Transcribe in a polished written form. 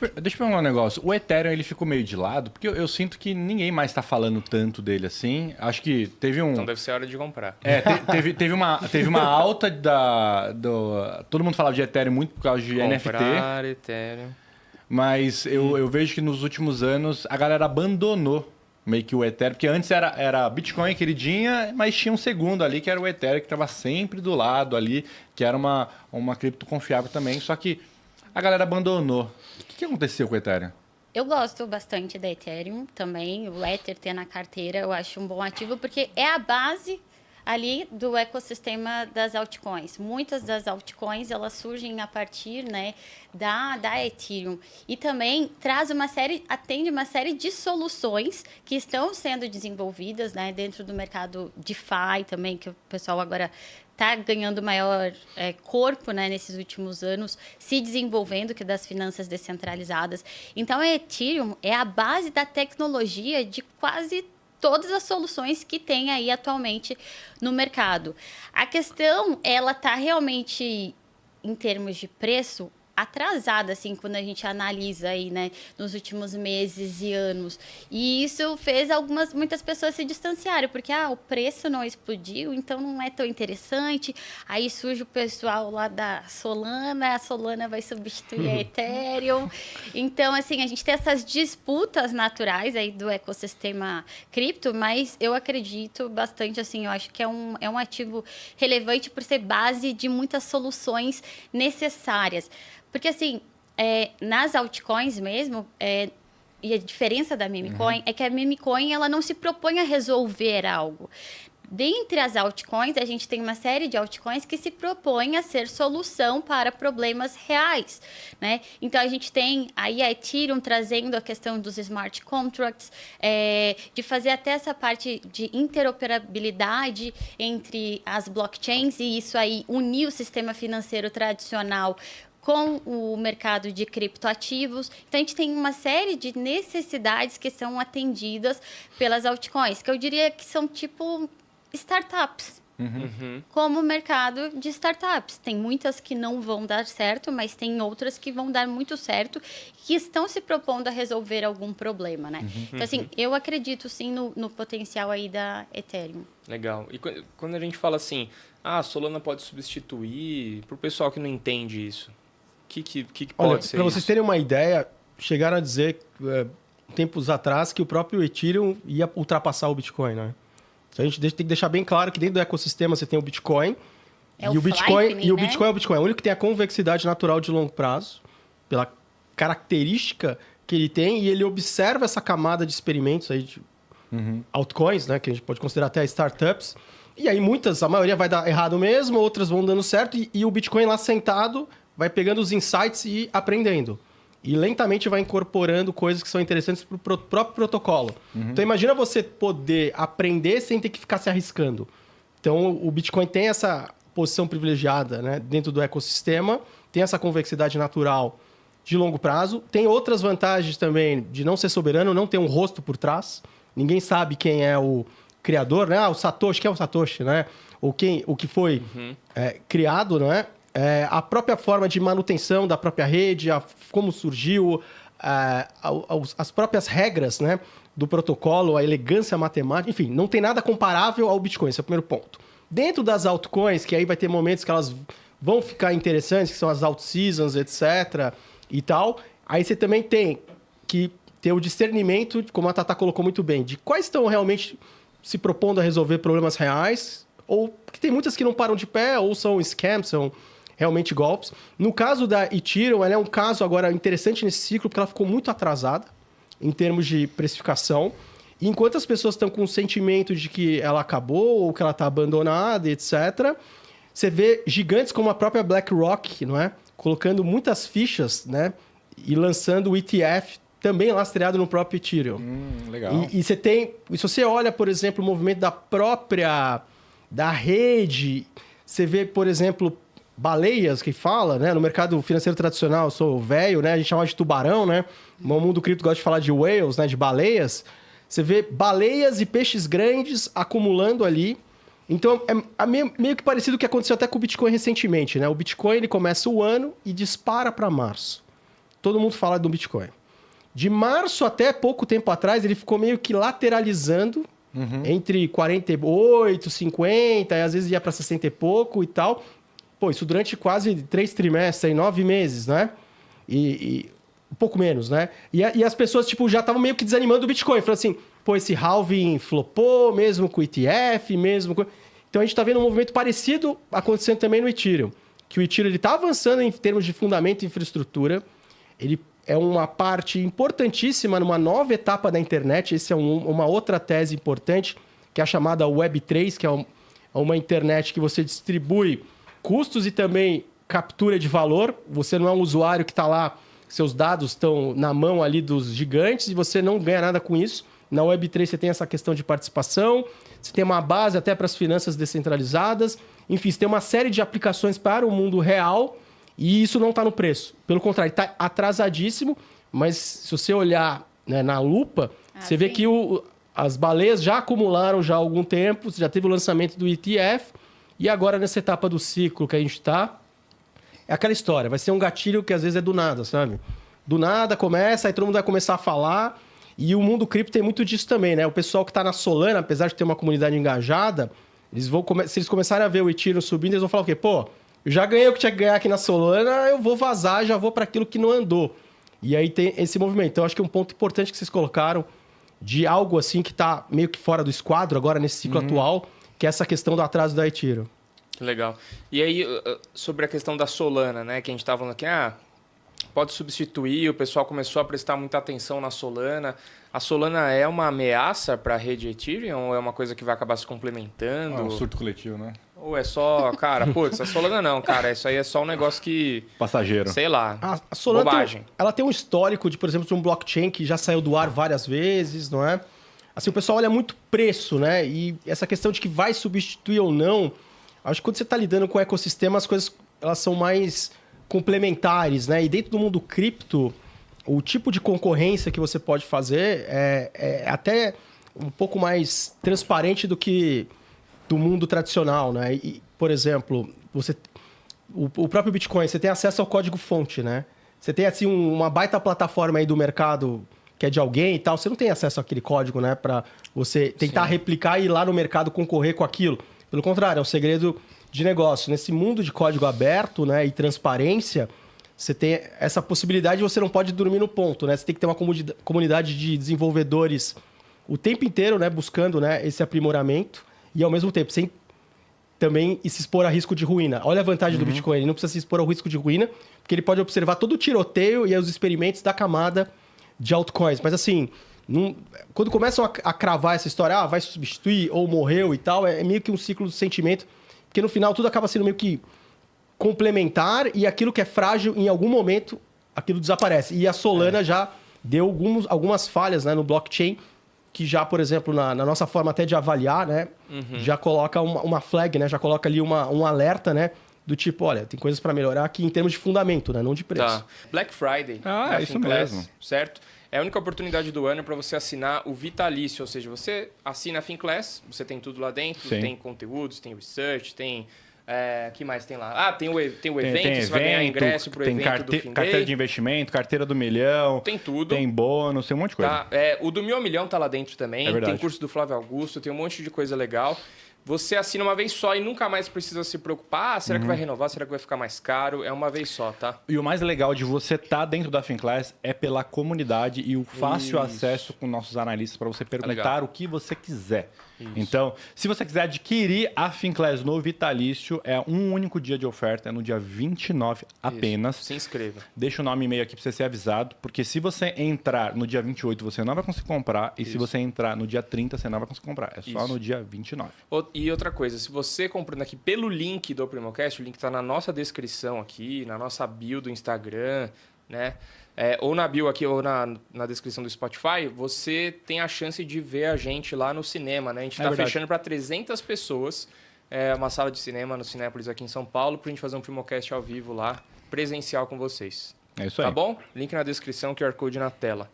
deixa eu perguntar um negócio. O Ethereum, ele ficou meio de lado, porque eu sinto que ninguém mais tá falando tanto dele assim. Acho que teve um... Então deve ser hora de comprar. Teve uma alta todo mundo falava de Ethereum muito por causa de NFT. Comprar Ethereum. Mas eu vejo que nos últimos anos a galera abandonou meio que o Ethereum, porque antes era Bitcoin queridinha, mas tinha um segundo ali que era o Ethereum, que estava sempre do lado ali, que era uma cripto confiável também, só que a galera abandonou. O que aconteceu com o Ethereum? Eu gosto bastante da Ethereum também, o Ether ter na carteira, eu acho um bom ativo, porque é a base ali do ecossistema das altcoins. Muitas das altcoins, elas surgem a partir, né, da Ethereum. E também atende uma série de soluções que estão sendo desenvolvidas, né, dentro do mercado DeFi também, que o pessoal agora está ganhando maior corpo, né, nesses últimos anos, se desenvolvendo, que é das finanças descentralizadas. Então, a Ethereum é a base da tecnologia de quase todas as soluções que tem aí atualmente no mercado. A questão, ela está realmente, em termos de preço, atrasada, assim, quando a gente analisa aí, né, nos últimos meses e anos. E isso fez muitas pessoas se distanciarem, porque, o preço não explodiu, então não é tão interessante. Aí surge o pessoal lá da Solana, a Solana vai substituir a Ethereum. Então, assim, a gente tem essas disputas naturais aí do ecossistema cripto, mas eu acredito bastante, assim, eu acho que é um ativo relevante por ser base de muitas soluções necessárias. Porque, assim, nas altcoins mesmo, e a diferença da meme coin é que a meme coin ela não se propõe a resolver algo. Dentre as altcoins, a gente tem uma série de altcoins que se propõem a ser solução para problemas reais, né? Então, a gente tem aí a Ethereum trazendo a questão dos smart contracts, de fazer até essa parte de interoperabilidade entre as blockchains e isso aí unir o sistema financeiro tradicional com o mercado de criptoativos. Então, a gente tem uma série de necessidades que são atendidas pelas altcoins, que eu diria que são tipo startups, como o mercado de startups. Tem muitas que não vão dar certo, mas tem outras que vão dar muito certo, que estão se propondo a resolver algum problema, né? Então, assim, eu acredito, sim, no potencial aí da Ethereum. Legal. E quando a gente fala assim, a Solana pode substituir, para o pessoal que não entende isso, o que pode ser Para vocês isso? terem uma ideia, chegaram a dizer, tempos atrás, que o próprio Ethereum ia ultrapassar o Bitcoin, né? Então, a gente tem que deixar bem claro que dentro do ecossistema você tem o Bitcoin. O Bitcoin é o Bitcoin. É o único que tem a convexidade natural de longo prazo, pela característica que ele tem, e ele observa essa camada de experimentos aí de altcoins, né? Que a gente pode considerar até startups. E aí a maioria vai dar errado mesmo, outras vão dando certo, e o Bitcoin lá sentado vai pegando os insights e aprendendo. E lentamente vai incorporando coisas que são interessantes para o próprio protocolo. Então, imagina você poder aprender sem ter que ficar se arriscando. Então, o Bitcoin tem essa posição privilegiada, né, dentro do ecossistema, tem essa convexidade natural de longo prazo, tem outras vantagens também de não ser soberano, não ter um rosto por trás. Ninguém sabe quem é o criador, né? O Satoshi, quem é o Satoshi, né? O que foi criado, não é? A própria forma de manutenção da própria rede, como surgiu, as próprias regras, né, do protocolo, a elegância matemática, enfim, não tem nada comparável ao Bitcoin, esse é o primeiro ponto. Dentro das altcoins, que aí vai ter momentos que elas vão ficar interessantes, que são as alt-seasons, etc. e tal, aí você também tem que ter o discernimento, como a Tata colocou muito bem, de quais estão realmente se propondo a resolver problemas reais, ou que tem muitas que não param de pé, ou são scams, são realmente golpes. No caso da Ethereum, ela é um caso agora interessante nesse ciclo, porque ela ficou muito atrasada em termos de precificação. E enquanto as pessoas estão com o sentimento de que ela acabou, ou que ela está abandonada, etc., você vê gigantes como a própria BlackRock, não é? Colocando muitas fichas, né? E lançando o ETF também lastreado no próprio Ethereum. Legal. E você tem... E se você olha, por exemplo, o movimento da rede, você vê, por exemplo, baleias que fala, né? No mercado financeiro tradicional, eu sou velho, né? A gente chama de tubarão, né? No mundo cripto gosta de falar de whales, né? De baleias. Você vê baleias e peixes grandes acumulando ali. Então, é meio que parecido com o que aconteceu até com o Bitcoin recentemente, né? O Bitcoin, ele começa o ano e dispara para março. todo mundo fala do Bitcoin. De março até pouco tempo atrás, ele ficou meio que lateralizando entre 48, 50, e às vezes ia para 60 e pouco e tal. Pô, isso durante quase 3 trimestres, 9 meses, né? E um pouco menos, né? E as pessoas, tipo, já estavam meio que desanimando do Bitcoin. Falando assim, pô, esse halving flopou, mesmo com o ETF, mesmo com... Então a gente está vendo um movimento parecido acontecendo também no Ethereum. Que o Ethereum está avançando em termos de fundamento e infraestrutura. Ele é uma parte importantíssima numa nova etapa da internet. Essa é uma outra tese importante, que é a chamada Web3, que é uma internet que você distribui custos e também captura de valor. Você não é um usuário que está lá, seus dados estão na mão ali dos gigantes e você não ganha nada com isso. Na Web3 você tem essa questão de participação, você tem uma base até para as finanças descentralizadas. Enfim, você tem uma série de aplicações para o mundo real e isso não está no preço. Pelo contrário, está atrasadíssimo, mas se você olhar, né, na lupa, você vê que as baleias já acumularam já há algum tempo, já teve o lançamento do ETF e agora nessa etapa do ciclo que a gente está, é aquela história, vai ser um gatilho que às vezes é do nada, sabe? Do nada começa, aí todo mundo vai começar a falar e o mundo cripto tem muito disso também, né? O pessoal que está na Solana, apesar de ter uma comunidade engajada, se eles começarem a ver o Ethereum subindo, eles vão falar o quê? Pô, eu já ganhei o que tinha que ganhar aqui na Solana, eu vou vazar, já vou para aquilo que não andou. E aí tem esse movimento. Então, acho que é um ponto importante que vocês colocaram de algo assim que está meio que fora do esquadro agora nesse ciclo atual, que é essa questão do atraso da Ethereum. Legal. E aí, sobre a questão da Solana, né? Que a gente estava falando aqui, pode substituir, o pessoal começou a prestar muita atenção na Solana. A Solana é uma ameaça para a rede Ethereum ou é uma coisa que vai acabar se complementando? É um surto coletivo, né? Ou é só, cara, putz, a Solana não, cara, isso aí é só um negócio que... Passageiro. Sei lá, A Solana bobagem. ela tem um histórico de, por exemplo, de um blockchain que já saiu do ar várias vezes, não é? Assim, o pessoal olha muito preço, né? E essa questão de que vai substituir ou não, acho que quando você está lidando com o ecossistema, as coisas elas são mais complementares, né? E dentro do mundo cripto, o tipo de concorrência que você pode fazer é até um pouco mais transparente do que do mundo tradicional, né? E, por exemplo, o próprio Bitcoin, você tem acesso ao código-fonte, né? Você tem, assim, uma baita plataforma aí do mercado que é de alguém e tal, você não tem acesso àquele código, né? Para você tentar replicar e ir lá no mercado concorrer com aquilo. Pelo contrário, é um segredo de negócio. Nesse mundo de código aberto, né, e transparência, você tem essa possibilidade e você não pode dormir no ponto, né? Você tem que ter uma comunidade de desenvolvedores o tempo inteiro, né, buscando, né, esse aprimoramento e, ao mesmo tempo, sem também se expor a risco de ruína. Olha a vantagem do Bitcoin, ele não precisa se expor ao risco de ruína, porque ele pode observar todo o tiroteio e os experimentos da camada de altcoins. Mas, assim, quando começam a cravar essa história, vai substituir ou morreu e tal, é meio que um ciclo de sentimento, porque no final tudo acaba sendo meio que complementar e aquilo que é frágil, em algum momento, aquilo desaparece. E a Solana já deu algumas falhas, né, no blockchain, que já, por exemplo, na nossa forma até de avaliar, né, já coloca uma flag, né, já coloca ali um alerta, né, do tipo, olha, tem coisas para melhorar aqui em termos de fundamento, né, não de preço. Tá. Black Friday. É isso mesmo. Certo? É a única oportunidade do ano para você assinar o Vitalício, ou seja, você assina a Finclass, você tem tudo lá dentro, Sim. tem conteúdos, tem research, tem... que mais tem lá? Tem o evento, você vai ganhar ingresso pro tem evento do Fin carteira Day. de investimento, carteira do milhão. Tem tudo. Tem bônus, tem um monte de coisa. Tá? O do Mil ao Milhão tá lá dentro também. É verdade. Tem curso do Flávio Augusto, tem um monte de coisa legal. Você assina uma vez só e nunca mais precisa se preocupar. Será que vai renovar? Será que vai ficar mais caro? É uma vez só, tá? E o mais legal de você estar dentro da Finclass é pela comunidade e o fácil acesso com nossos analistas para você perguntar legal. o que você quiser. Então, se você quiser adquirir a Finclass no Vitalício, é um único dia de oferta, é no dia 29 apenas. Se inscreva. Deixa o nome e e-mail aqui para você ser avisado, porque se você entrar no dia 28, você não vai conseguir comprar, e se você entrar no dia 30, você não vai conseguir comprar. É só no dia 29. E outra coisa, se você comprando aqui pelo link do Primocast, o link está na nossa descrição aqui, na nossa bio do Instagram, né? Ou na bio aqui, ou na descrição do Spotify, você tem a chance de ver a gente lá no cinema, né? A gente está fechando para 300 pessoas, uma sala de cinema no Cinépolis aqui em São Paulo, para a gente fazer um Primocast ao vivo lá, presencial com vocês. É isso aí. Tá bom? Link na descrição, QR Code na tela.